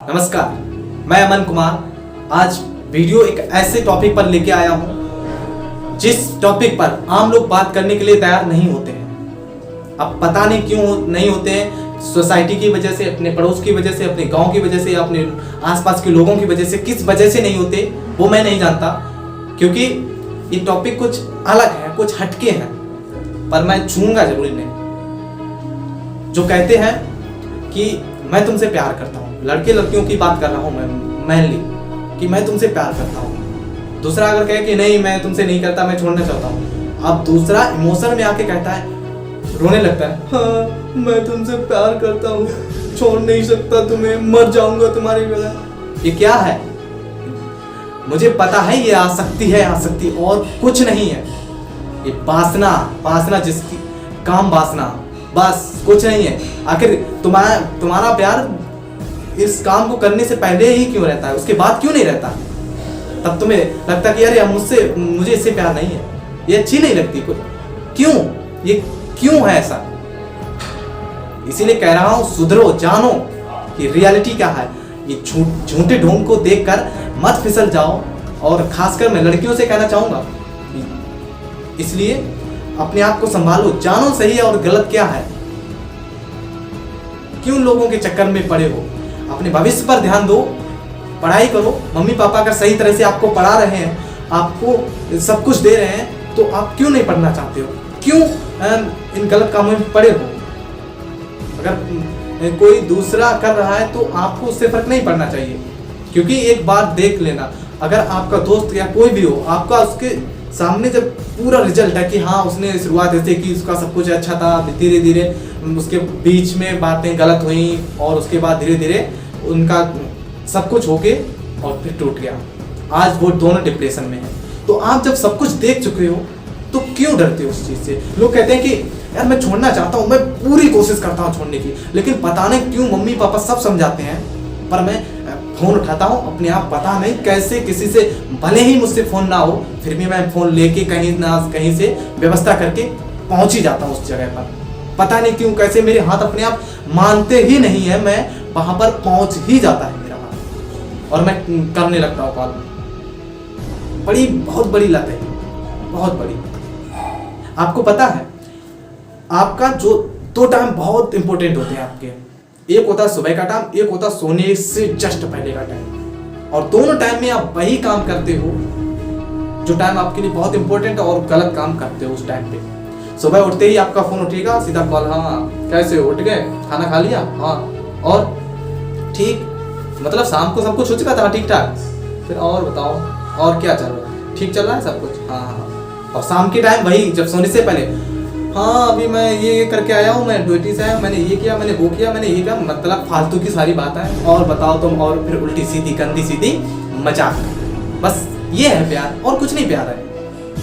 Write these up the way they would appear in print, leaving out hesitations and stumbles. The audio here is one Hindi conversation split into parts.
नमस्कार, मैं अमन कुमार। आज वीडियो एक ऐसे टॉपिक पर लेके आया हूं जिस टॉपिक पर आम लोग बात करने के लिए तैयार नहीं होते हैं। अब पता नहीं क्यों नहीं होते हैं, सोसाइटी की वजह से, अपने पड़ोस की वजह से, अपने गांव की वजह से, अपने आसपास के लोगों की वजह से, किस वजह से नहीं होते वो मैं नहीं जानता, क्योंकि ये टॉपिक कुछ अलग है, कुछ हटके है। पर मैं छूंगा जरूर इन्हें। जो कहते हैं कि मैं तुमसे प्यार करता हूँ, लड़के लड़कियों की बात कर रहा हूँ मैं मेनली, कि मैं तुमसे प्यार करता हूँ। दूसरा अगर कहे कि नहीं मैं तुमसे नहीं करता, मैं छोड़ना चाहता हूँ, अब दूसरा इमोशन में आके कहता है, रोने लगता है, हाँ मैं तुमसे प्यार करता हूँ, छोड़ नहीं सकता तुम्हें, मर जाऊंगा तुम्हारी वजह। ये क्या है? मुझे पता है ये आसक्ति है, आसक्ति और कुछ नहीं है। ये वासना जिसकी काम वासना, बस कुछ नहीं है। आखिर तुम्हारा प्यार इस काम को करने से पहले ही क्यों रहता है, उसके बाद क्यों नहीं रहता? तब तुम्हें लगता कि यार मुझे इससे प्यार नहीं है, ये अच्छी नहीं लगती कुछ। क्यों? ये क्यों है ऐसा? इसीलिए कह रहा हूं, सुधरो, जानो कि रियलिटी क्या है। ये झूठे ढोंग को देखकर मत फिसल जाओ। और खासकर मैं लड़कियों से कहना चाहूंगा, इसलिए अपने आप को संभालो, जानो सही है और गलत क्या है। क्यों लोगों के चक्कर में पड़े हो? अपने भविष्य पर ध्यान दो, पढ़ाई करो। मम्मी पापा अगर सही तरह से आपको पढ़ा रहे हैं, आपको सब कुछ दे रहे हैं, तो आप क्यों नहीं पढ़ना चाहते हो? क्यों इन गलत कामों में पड़े हो? अगर कोई दूसरा कर रहा है तो आपको उससे फर्क नहीं पड़ना चाहिए, क्योंकि एक बार देख लेना, अगर आपका दोस्त या कोई भी हो, आपका उसके सामने जब पूरा रिजल्ट है कि हाँ उसने शुरुआत ऐसे की, उसका सब कुछ अच्छा था, धीरे धीरे उसके बीच में बातें गलत हुई और उसके बाद धीरे धीरे उनका सब कुछ होके और फिर टूट गया। आज वो दोनों डिप्रेशन में है। तो आप जब सब कुछ देख चुके हो तो क्यों डरते हो उस चीज़ से? लोग कहते हैं कि यार मैं छोड़ना चाहता हूँ, मैं पूरी कोशिश करता हूँ छोड़ने की, लेकिन पता नहीं क्यों मम्मी पापा सब समझाते हैं, पर मैं फोन उठाता हूँ अपने आप, पता नहीं कैसे किसी से, भले ही मुझसे फोन ना हो फिर भी मैं फोन लेके कहीं ना कहीं से व्यवस्था करके पहुंच ही जाता हूँ उस जगह पर। पता नहीं क्यों, कैसे मेरे हाथ अपने आप मानते ही नहीं है, मैं वहां पर पहुंच ही जाता है मेरा हाथ और मैं करने लगता हूँ कॉल। बहुत बड़ी लत है, बहुत बड़ी। आपको पता है, आपका जो दो टाइम बहुत इंपॉर्टेंट होते हैं आपके, एक होता है सुबह का टाइम, एक होता है सोने से जस्ट पहले का टाइम। और दोनों टाइम में आप वही काम करते हो जो टाइम आपके लिए बहुत इंपॉर्टेंट है, और गलत काम करते हो उस टाइम पे। सुबह उठते ही आपका फोन उठेगा, सीधा कॉल, हाँ कैसे हो, उठ गए, खाना खा लिया, हाँ और ठीक, मतलब शाम को सब कुछ हो चुका था ठीक ठाक, फिर और बताओ और क्या चल रहा है, ठीक चल रहा है सब कुछ, हाँ। और शाम के टाइम वही, जब सोने से पहले, हाँ अभी मैं ये करके आया हूँ, मैं ड्यूटी से आया, मैंने ये किया, मैंने वो किया, मैंने ये किया, मतलब फालतू की सारी बात है, और बताओ तुम, और फिर उल्टी सीधी गंदी सीधी मजाक। बस ये है प्यार, और कुछ नहीं प्यार है,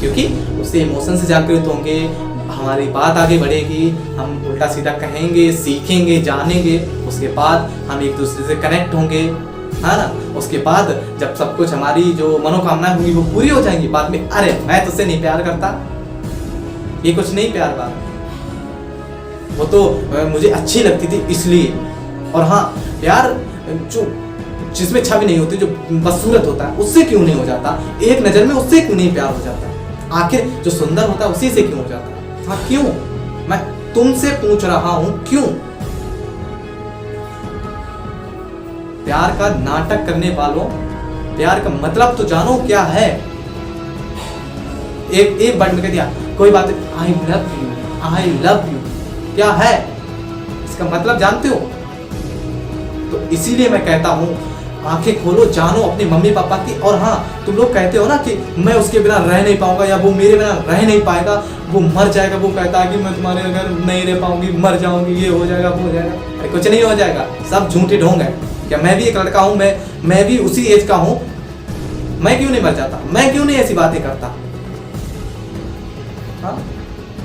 क्योंकि उससे इमोशन से जागृत होंगे, हमारी बात आगे बढ़ेगी, हम उल्टा सीधा कहेंगे, सीखेंगे, जानेंगे, उसके बाद हम एक दूसरे से कनेक्ट होंगे, है ना। उसके बाद जब सब कुछ, हमारी जो मनोकामनाएं होंगी वो पूरी हो जाएंगी, बाद में अरे मैं तुझसे नहीं प्यार करता, ये कुछ नहीं प्यार बात, वो तो मुझे अच्छी लगती थी इसलिए। और हाँ प्यार जो जिसमें छवि नहीं होती, जो बदसूरत होता है, उससे क्यों नहीं हो जाता? एक नजर में उससे क्यों नहीं प्यार हो जाता? आखिर जो सुंदर होता है उसी से क्यों हो जाता? हाँ क्यों? मैं तुमसे पूछ रहा हूं क्यों? प्यार का नाटक करने वालों, प्यार का मतलब तो जानो क्या है। एक वर्ड में कह दिया, कोई बात, I love you, I love you, क्या है इसका मतलब जानते हो? तो इसीलिए मैं कहता हूं, आंखें खोलो, जानो अपने मम्मी पापा की। और हाँ, तुम लोग कहते हो ना कि मैं उसके बिना रह नहीं पाऊंगा, या वो मेरे बिना रह नहीं पाएगा, वो मर जाएगा, वो कहता है कि मैं तुम्हारे अगर नहीं रह पाऊंगी, मर जाऊंगी, ये हो जाएगा, वो हो जाएगा। अरे कुछ नहीं हो जाएगा, सब झूठे ढोंग है। क्या मैं भी एक लड़का हूँ, मैं भी उसी एज का हूँ, मैं क्यों नहीं मर जाता? मैं क्यों नहीं ऐसी बातें करता? हाँ,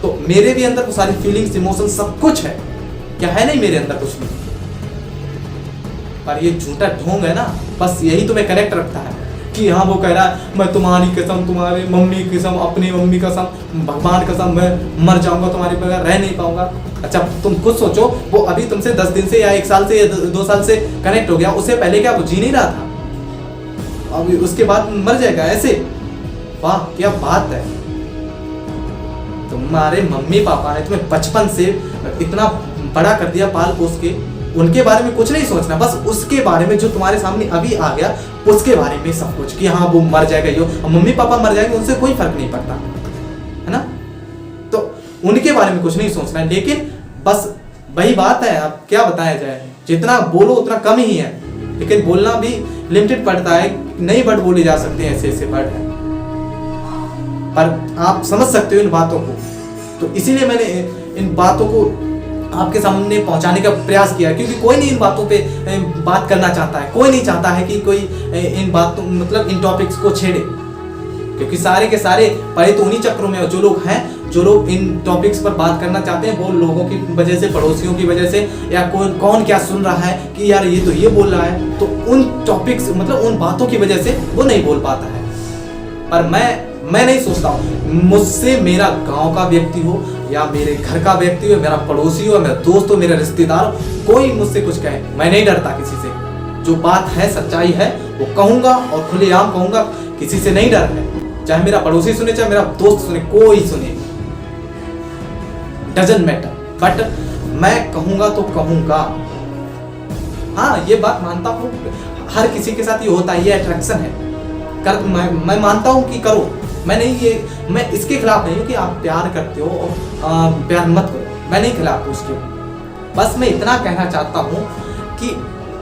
तो मेरे भी अंदर वो सारी फीलिंग्स, इमोशन सब कुछ है, क्या है नहीं मेरे अंदर कुछ नहीं? पर ये झूठा ढोंग है ना, बस यही तुम्हें कनेक्ट रखता है कि हाँ वो कह रहा है मैं तुम्हारी कसम, तुम्हारे मम्मी की कसम, अपनी मम्मी कसम, भगवान कसम, मैं मर जाऊंगा, तुम्हारे बगैर रह नहीं पाऊंगा। अच्छा तुम खुद सोचो, वो अभी तुमसे 10 दिन से या 1 साल से या 2 साल से कनेक्ट हो गया, उससे पहले क्या वो जी नहीं रहा था? अभी उसके बाद मर जाएगा ऐसे? वाह क्या बात है। तुम्हारे मम्मी पापा ने तुम्हें बचपन से इतना बड़ा कर दिया पाल पोस के, उनके बारे में कुछ नहीं सोचना, बस उसके बारे में जो तुम्हारे सामने अभी आ गया उसके बारे में सब कुछ, कि हाँ वो मर जाएगा, यो मम्मी पापा मर जाएंगे उनसे कोई फर्क नहीं पड़ता है ना, तो उनके बारे में कुछ नहीं सोचना है। लेकिन बस वही बात है, अब क्या बताया जाए, जितना बोलो उतना कम ही है, लेकिन बोलना भी लिमिटेड पड़ता है, नई वर्ड बोले जा सकते हैं, ऐसे ऐसे वर्ड है, पर आप समझ सकते हो इन बातों को, तो इसीलिए मैंने इन बातों को आपके सामने पहुंचाने का प्रयास किया, क्योंकि कोई नहीं इन बातों पे बात करना चाहता है, कोई नहीं चाहता है कि कोई इन बातों मतलब इन टॉपिक्स को छेड़े, क्योंकि सारे के सारे पड़े तो उन्हीं चक्रों में, जो लोग हैं, जो लोग इन टॉपिक्स पर बात करना चाहते हैं, वो लोगों की वजह से, पड़ोसियों की वजह से, या कौन क्या सुन रहा है कि यार ये तो ये बोल रहा है, तो उन टॉपिक्स मतलब उन बातों की वजह से वो नहीं बोल पाता है। पर मैं नहीं सोचता हूँ मुझसे मेरा गांव का व्यक्ति हो या मेरे घर का व्यक्ति हो, मेरा पड़ोसी हो, मेरा दोस्त हो, मेरा रिश्तेदार हो, कोई मुझसे कुछ कहे, मैं नहीं डरता किसी से। जो बात है सच्चाई है वो कहूंगा और खुलेआम कहूंगा, किसी से नहीं डर है, चाहे मेरा पड़ोसी सुने चाहे मेरा दोस्त सुने, कोई सुने, डजंट मैटर, बट मैं कहूंगा तो कहूंगा। हाँ ये बात मानता हूँ, हर किसी के साथ ये होता है, ये अट्रैक्शन है, कर मैं मानता हूँ कि करो, मैं इसके खिलाफ नहीं हूँ कि आप प्यार करते हो और प्यार मत करो, मैं नहीं खिलाफ हूँ उसके, बस मैं इतना कहना चाहता हूँ कि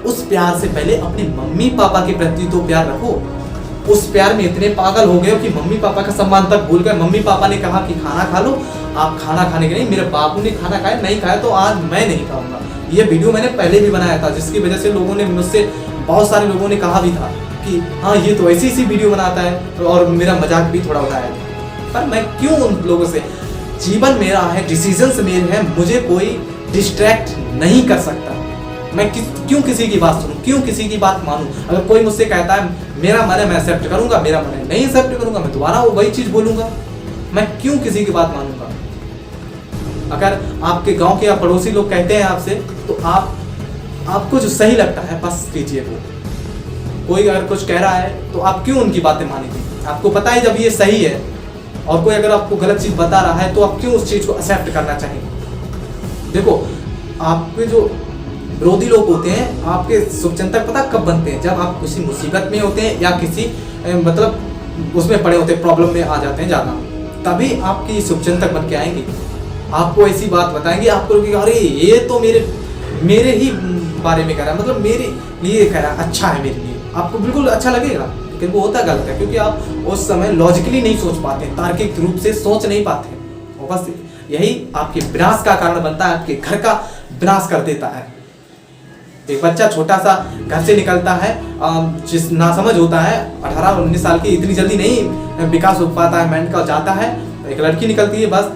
उस प्यार से पहले अपने मम्मी पापा के प्रति तो प्यार रखो। उस प्यार में इतने पागल हो गए हो कि मम्मी पापा का सम्मान तक भूल गए। मम्मी पापा ने कहा कि खाना खा लो, आप खाना खाने के नहीं, मेरे बाबू ने खाना खाया, नहीं खाया तो आज मैं नहीं खाऊंगा। ये वीडियो मैंने पहले भी बनाया था, जिसकी वजह से लोगों ने मुझसे, बहुत सारे लोगों ने कहा भी था कि हाँ ये तो ऐसी सी वीडियो बनाता है, और मेरा मजाक भी थोड़ा उड़ाया था। पर मैं क्यों उन लोगों से, जीवन मेरा है, डिसीजंस मेरे हैं, मुझे कोई डिस्ट्रैक्ट नहीं कर सकता। मैं क्यों किसी की बात सुनूं, क्यों किसी की बात मानूं? अगर कोई मुझसे कहता है मेरा मन है मैं एक्सेप्ट करूंगा, मेरा मन है नहीं एक्सेप्ट करूंगा, मैं दोबारा वही चीज बोलूंगा। मैं क्यों किसी की बात मानूंगा? अगर आपके गांव के या पड़ोसी लोग कहते हैं आपसे, तो आपको जो सही लगता है बस कीजिए वो। कोई अगर कुछ कह रहा है तो आप क्यों उनकी बातें मानेंगे? आपको पता है जब ये सही है, और कोई अगर आपको गलत चीज बता रहा है तो आप क्यों उस चीज को एक्सेप्ट करना चाहेंगे? देखो, आपके जो विरोधी लोग होते हैं, आपके शुभचिंतक पता कब बनते हैं? जब आप किसी मुसीबत में होते हैं या किसी मतलब उसमें पड़े होते हैं, प्रॉब्लम में आ जाते हैं ज़्यादा, तभी आपकी शुभचिंतक बन के आएंगे। आपको ऐसी बात बताएंगे, आपको लगेगा अरे ये तो मेरे ही बारे में कह रहा है, मतलब मेरे लिए कह रहा है, अच्छा है मेरे लिए, आपको बिल्कुल अच्छा लगेगा। लेकिन वो होता गलत है, क्योंकि आप उस समय लॉजिकली नहीं सोच पाते, तार्किक रूप से सोच नहीं पाते, और बस यही आपके विनाश का कारण बनता है, आपके घर का विनाश कर देता है। एक बच्चा छोटा सा घर से निकलता है, जिस नासमझ होता है, 18-19 साल की, इतनी जल्दी नहीं विकास हो पाता है माइंड का, जाता है, एक लड़की निकलती है, बस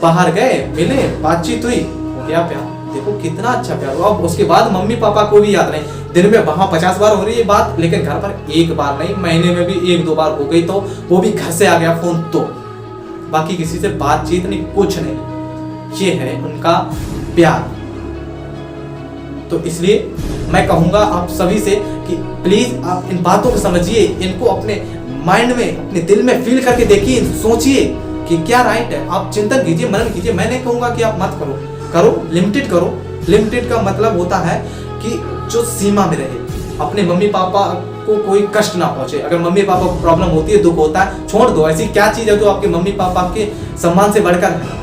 बाहर गए, मिले, बातचीत हुई, हो गया प्यार। देखो कितना अच्छा प्यार हुआ। उसके बाद मम्मी पापा को भी याद नहीं, दिन में वहां 50 बार हो रही है बात, लेकिन घर पर एक बार नहीं, महीने में भी 1-2 बार हो गई, तो वो भी घर से आ गया फोन, तो बाकी किसी से बातचीत नहीं, कुछ नहीं। ये है उनका प्यार। तो इसलिए मैं कहूंगा आप सभी से कि प्लीज आप इन बातों को समझिए, इनको अपने माइंड में, अपने दिल में फील करके देखिए, सोचिए कि क्या राइट है। आप चिंतन कीजिए, मनन कीजिए। मैं नहीं कहूंगा कि आप मत करो, लिमिटेड करो। लिमिटेड का मतलब होता है कि जो सीमा में रहे, अपने मम्मी पापा को कोई कष्ट ना पहुंचे। अगर मम्मी पापा को प्रॉब्लम होती है, दुख होता है, छोड़ दो। ऐसी क्या चीज है जो आपके मम्मी पापा के सम्मान से बढ़कर है?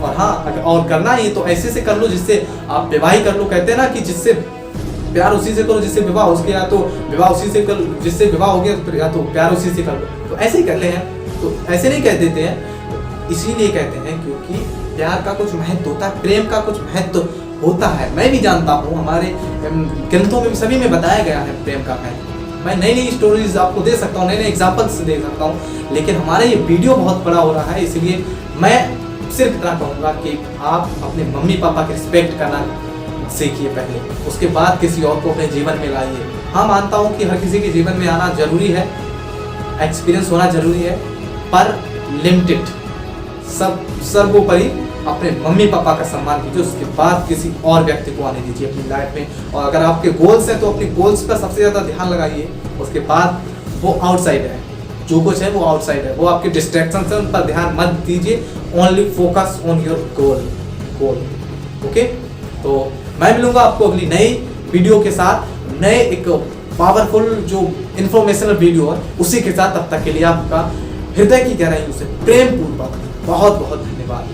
और हाँ, और करना ही तो ऐसे से कर लो जिससे आप विवाह ही कर लो। कहते हैं ना कि जिससे प्यार उसी से करो जिससे विवाह हो गया, या तो विवाह उसी से कर, जिससे विवाह हो गया, या तो प्यार उसी से कर लो। तो ऐसे ही करते हैं, तो ऐसे नहीं कह देते हैं, तो इसीलिए कहते हैं क्योंकि प्यार का कुछ महत्व होता है, प्रेम का कुछ महत्व होता है। मैं भी जानता हूँ, हमारे ग्रंथों में सभी में बताया गया है प्रेम का महत्व। मैं नई नई स्टोरीज आपको दे सकता हूँ, नए नए एग्जाम्पल्स दे सकता हूँ, लेकिन हमारा ये वीडियो बहुत बड़ा हो रहा है, इसलिए मैं सिर्फ इतना कहूँगा कि आप अपने मम्मी पापा की रिस्पेक्ट करना सीखिए पहले, उसके बाद किसी और को अपने जीवन में लाइए। हाँ, मानता हूँ कि हर किसी के जीवन में आना जरूरी है, एक्सपीरियंस होना जरूरी है, पर लिमिटेड, सर्वोपरि अपने मम्मी पापा का सम्मान कीजिए, उसके बाद किसी और व्यक्ति को आने दीजिए अपनी लाइफ में। और अगर आपके गोल्स हैं तो अपने गोल्स पर सबसे ज़्यादा ध्यान लगाइए, उसके बाद वो आउटसाइड है, जो कुछ है वो आउटसाइड है, वो आपके डिस्ट्रैक्शन से उन पर ध्यान मत दीजिए। Only focus on your goal. Okay, तो मैं मिलूंगा आपको अगली नई वीडियो के साथ, नए एक पावरफुल जो इन्फॉर्मेशनल वीडियो है उसी के साथ। तब तक के लिए आपका हृदय की गहराइयों से प्रेम पूर्वक बहुत बहुत धन्यवाद।